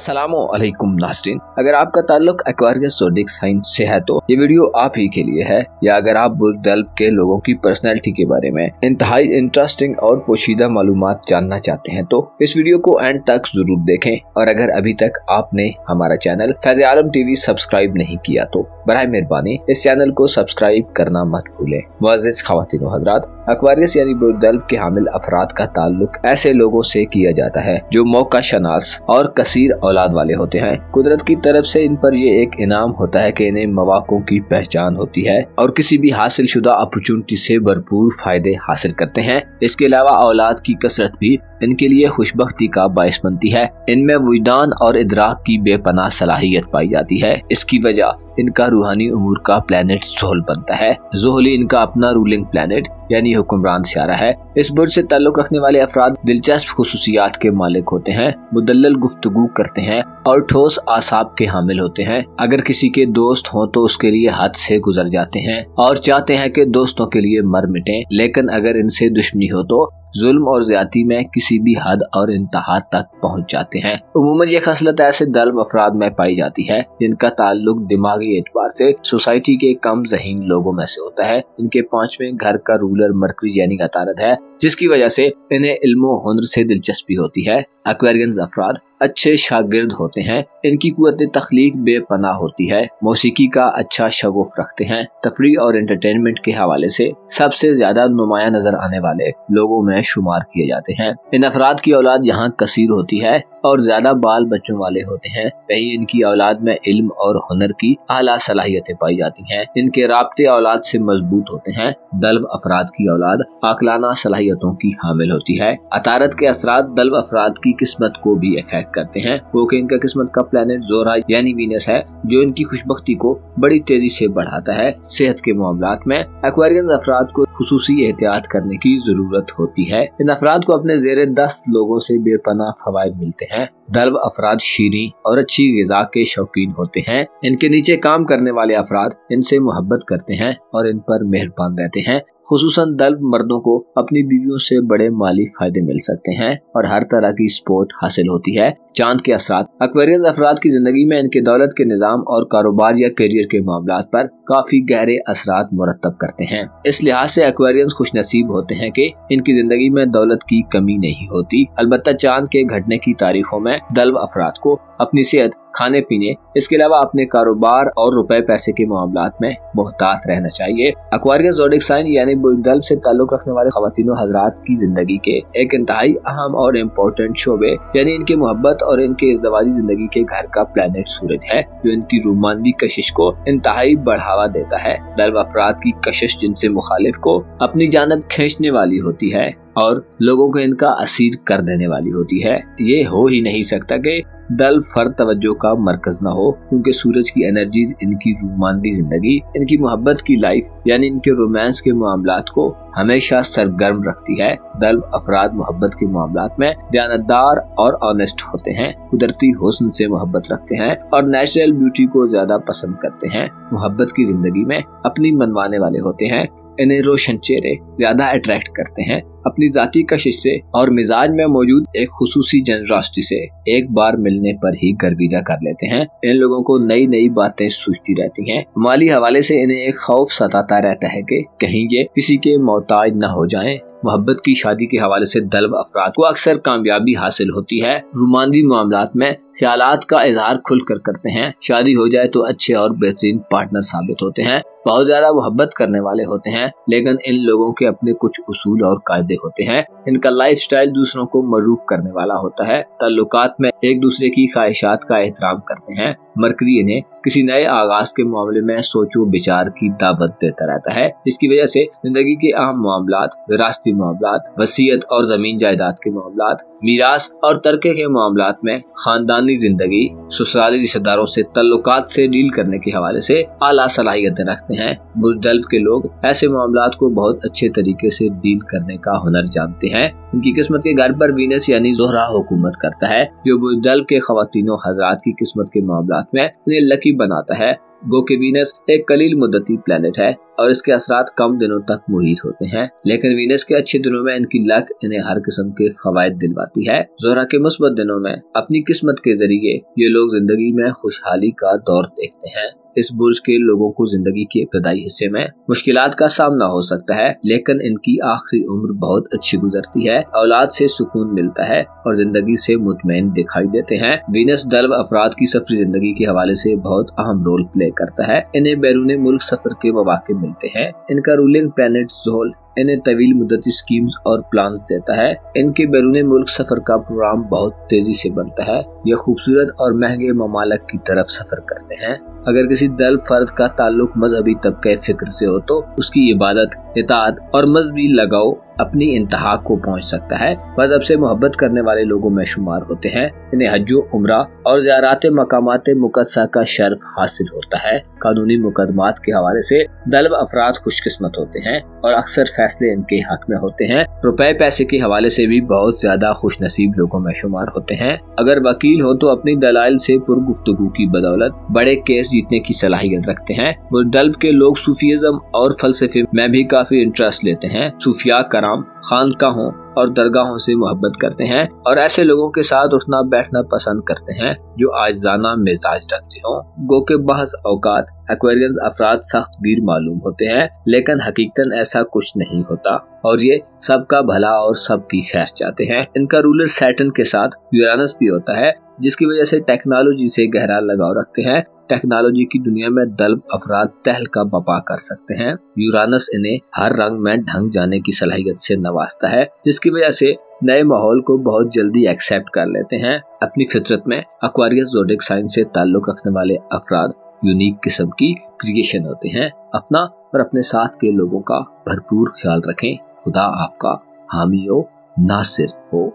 अस्सलामुअलैकुम नाज़रीन, अगर आपका ताल्लुक एक्वेरियस ज़ोडिएक साइन से है तो ये वीडियो आप ही के लिए है। या अगर आप बुर्ज दल्ब के लोगों की पर्सनैलिटी के बारे में इंतहाई इंटरेस्टिंग और पोशीदा मालूमात जानना चाहते हैं तो इस वीडियो को एंड तक जरूर देखें। और अगर अभी तक आपने हमारा चैनल फैज़ आलम टीवी सब्सक्राइब नहीं किया तो बराए मेहरबानी इस चैनल को सब्सक्राइब करना मत भूलें। मुअज़्ज़िज़ ख़वातीन व हज़रात, एक्वेरियस यानी बुर्ज दल्ब के हामिल अफराद का ताल्लुक ऐसे लोगों से किया जाता है जो मौका शनास और कसीर औलाद वाले होते हैं। कुदरत की तरफ से इन पर ये एक इनाम होता है कि इन्हें मौक़ों की पहचान होती है और किसी भी हासिल शुदा अपॉर्चुनिटी से भरपूर फायदे हासिल करते हैं। इसके अलावा औलाद की कसरत भी इनके लिए खुशबख्ती का बाइस बनती है। इनमें वजदान और इदराक की बेपनाह सलाहियत पाई जाती है। इसकी वजह इनका रूहानी उमूर का प्लेनेट ज़ोहल बनता है। ज़ोहल ही इनका अपना रूलिंग प्लेनेट यानी हुक्मरान सियारा है। इस बुर्ज से ताल्लुक रखने वाले अफराद दिलचस्प खुसूसियात के मालिक होते हैं, मुदल्लल गुफ्तगू करते हैं और ठोस आसाब के हामिल होते हैं। अगर किसी के दोस्त हों तो उसके लिए हद से गुजर जाते हैं और चाहते हैं कि दोस्तों के लिए मर मिटें, लेकिन अगर इनसे दुश्मनी हो तो जुल्म और ज्यादती में किसी भी हद और इंतहा तक पहुंच जाते हैं। उमूमन ये खसलत ऐसे दल्ब अफराद में पाई जाती है जिनका ताल्लुक दिमागी एतबार से सोसाइटी के कम ज़हीन लोगों में से होता है। इनके पांचवें घर का रूलर मरकरी यानी अतारद है, जिसकी वजह से इन्हें इल्म व हुनर से दिलचस्पी होती है। एक्वेरियंस अफराद अच्छे शागिर्द होते हैं। इनकी कुव्वत तख्लीक बेपनाह होती है। मौसीकी का अच्छा शगुफ रखते हैं। तफरीह और एंटरटेनमेंट के हवाले से सबसे ज्यादा नुमाया नजर आने वाले लोगों में शुमार किए जाते हैं। इन अफराद की औलाद यहाँ कसीर होती है और ज्यादा बाल बच्चों वाले होते हैं। वहीं इनकी औलाद में इल्म और हुनर की आला सलाहियतें पाई जाती हैं। इनके राब्ते औलाद से मजबूत होते हैं। दल्ब अफराद की औलाद आकलाना सलाहियतों की हामिल होती है। अतारत के असरात दल्ब अफराद की किस्मत को भी इफेक्ट करते हैं, क्योंकि इनका किस्मत का प्लेनेट ज़ोहरा यानी वीनस है, जो इनकी खुशबख्ती को बड़ी तेजी से बढ़ाता है। सेहत के मामलात में एक्वेरियंस अफराद को खुसूसी एहतियात करने की जरूरत होती है। इन अफराद को अपने ज़ेरे दस्त लोगों से बेपनाह फवायद मिलते हैं। दल्ब अफराद शीरी और अच्छी ग़िज़ा के शौकीन होते हैं। इनके नीचे काम करने वाले अफराद इनसे मोहब्बत करते हैं और इन पर मेहरबान रहते हैं। खुसूसन दल्ब मर्दों को अपनी बीवियों से बड़े माली फायदे मिल सकते हैं और हर तरह की सपोर्ट हासिल होती है। चांद के असरात एक्वेरियंस अफराद की जिंदगी में इनके दौलत के निज़ाम और कारोबार या करियर के मामलात पर काफी गहरे असरात मुरतब करते हैं। इस लिहाज से एक्वेरियंस खुशनसीब होते हैं कि इनकी जिंदगी में दौलत की कमी नहीं होती। अलबत्ता चांद के घटने की तारीखों में दल्ब अफराद को अपनी सेहत, खाने पीने, इसके अलावा अपने कारोबार और रुपए पैसे के मामलात में मोहतात रहना चाहिए। एक्वेरियस ज़ोडिएक साइन यानी बुर्ज दल्ब से ताल्लुक रखने वाले ख़वातीन व हज़रात की जिंदगी के एक इंतहाई अहम और इम्पोर्टेंट शोबे यानी इनकी मोहब्बत और इनके इज़दवाजी जिंदगी के घर का प्लेनेट सूरज है, जो इनकी रोमानवी कशिश को इंतहाई बढ़ावा देता है। दल्ब अफराद की कशिश जिनसे मुखालिफ को अपनी जानब खींचने वाली होती है और लोगों को इनका असीर कर देने वाली होती है। ये हो ही नहीं सकता कि दल्ब फर्द तवज्जो का मरकज न हो, क्योंकि सूरज की एनर्जीज इनकी रोमानवी जिंदगी, इनकी मोहब्बत की लाइफ यानी इनके रोमांस के मामलात को हमेशा सरगर्म रखती है। दल्ब अफराद मोहब्बत के मामलात में दयानतदार और ऑनेस्ट होते हैं, कुदरती हुस्न से मोहब्बत रखते हैं और नेचुरल ब्यूटी को ज्यादा पसंद करते हैं। मोहब्बत की जिंदगी में अपनी मनवाने वाले होते हैं। इन्हें रोशन चेहरे ज्यादा अट्रैक्ट करते हैं। अपनी जाती कशिश से और मिजाज में मौजूद एक खुसूसी जनरॉसिटी से एक बार मिलने पर ही गर्विदा कर लेते हैं। इन लोगों को नई नई बातें सूझती रहती हैं। माली हवाले से इन्हें एक खौफ सताता रहता है कि कहीं ये किसी के मोहताज न हो जाएं। मोहब्बत की शादी के हवाले से दल्ब अफराद को अक्सर कामयाबी हासिल होती है। रोमानवी मामलात में ख्यालात का इजहार खुलकर करते हैं। शादी हो जाए तो अच्छे और बेहतरीन पार्टनर साबित होते हैं। बहुत ज्यादा मोहब्बत करने वाले होते हैं, लेकिन इन लोगों के अपने कुछ उसूल और कायदे होते हैं। इनका लाइफ स्टाइल दूसरों को मरूक करने वाला होता है। ताल्लुकात में एक दूसरे की ख्वाहिशात का एहतराम करते हैं। मरकरी इन्हें किसी नए आगाज के मामले में सोचो विचार की दावत देता रहता है, जिसकी वजह से जिंदगी के अहम मामलात, विरासती मामलात, वसीयत और जमीन जायदाद के मामलात, मीरास और तरके के मामलात में खानदानी जिंदगी, ससुराली रिश्तेदारों से ताल्लुकात से डील करने के हवाले से आला सलाहियतें रखते हैं। बुर्ज दल्ब के लोग ऐसे मामलात को बहुत अच्छे तरीके से डील करने का हुनर जानते हैं। इनकी किस्मत के घर पर वीनस यानी ज़ोहरा हुकूमत करता है, जो बुर्ज दल्ब के ख़वातीन व हज़रात की किस्मत के मामलात में इन्हें लकी बनाता है। गो के वीनस एक कलील मुद्दती प्लेनेट है। और इसके असरात कम दिनों तक मुहीत होते हैं, लेकिन वीनस के अच्छे दिनों में इनकी लक इन्हें हर किस्म के फवायद दिलवाती है। ज़ोहरा के मुस्बत दिनों में अपनी किस्मत के जरिए ये लोग जिंदगी में खुशहाली का दौर देखते हैं। इस बुर्ज के लोगों को जिंदगी के इब्तदाई हिस्से में मुश्किलात का सामना हो सकता है, लेकिन इनकी आखिरी उम्र बहुत अच्छी गुजरती है, औलाद से सुकून मिलता है और जिंदगी से मुतमईन दिखाई देते हैं। वीनस डल्ब अफराद की सफरी जिंदगी के हवाले से बहुत अहम रोल प्ले करता है। इन्हें बैरून मुल्क सफर के मौके मिलते हैं। इनका रूलिंग प्लैनेट ज़ोल इन्हें तवील मुद्दती स्कीम्स और प्लान देता है। इनके बैरून मुल्क सफर का प्रोग्राम बहुत तेजी से बनता है। ये खूबसूरत और महंगे ममालिक की तरफ सफर करते हैं। अगर किसी दल फर्द का ताल्लुक मजहबी तबके फिक्र से हो तो उसकी इबादत, इताअत और मजहबी लगाव अपनी इंतहा को पहुंच सकता है। मजहब से मोहब्बत करने वाले लोगों में शुमार होते हैं। इन्हें हज्जो, उम्रा और ज़ियारत मकामात मुक़द्दसा का शर्फ हासिल होता है। कानूनी मुकदमात के हवाले से दल्ब अफराद खुशकिस्मत होते हैं और अक्सर फैसले इनके हक में होते हैं। रुपए पैसे के हवाले से भी बहुत ज्यादा खुश नसीब लोगों में शुमार होते हैं। अगर वकील हो तो अपनी दलाइल से पुरगुफ्तगू की बदौलत बड़े केस जीतने की सलाहियत रखते हैं। वो दल्ब के लोग सूफीज़म और फलसफे में भी काफी इंटरेस्ट लेते हैं। सूफिया कराम खानकाहों और दरगाहों से मोहब्बत करते हैं और ऐसे लोगों के साथ उठना बैठना पसंद करते हैं जो आजिज़ाना मिजाज रखते हों। गो के बहस औकात एक्वेरियंस अफराद सख्त गिर मालूम होते हैं, लेकिन हकीकतन ऐसा कुछ नहीं होता और ये सबका भला और सबकी खैर चाहते हैं। इनका रूलर सैटर्न के साथ यूरानस भी होता है, जिसकी वजह से टेक्नोलॉजी से गहरा लगाव रखते हैं। टेक्नोलॉजी की दुनिया में दल्ब अफराद तहलका बपा कर सकते हैं। यूरानस इन्हें हर रंग में ढंग जाने की सलाहियत से नवाजता है, जिसकी वजह से नए माहौल को बहुत जल्दी एक्सेप्ट कर लेते हैं। अपनी फितरत में एक्वेरियस ज़ोडिएक साइन से ताल्लुक रखने वाले अफराद यूनिक किस्म की क्रिएशन होते हैं। अपना और अपने साथ के लोगों का भरपूर ख्याल रखें। खुदा आपका हामी हो, नासिर हो।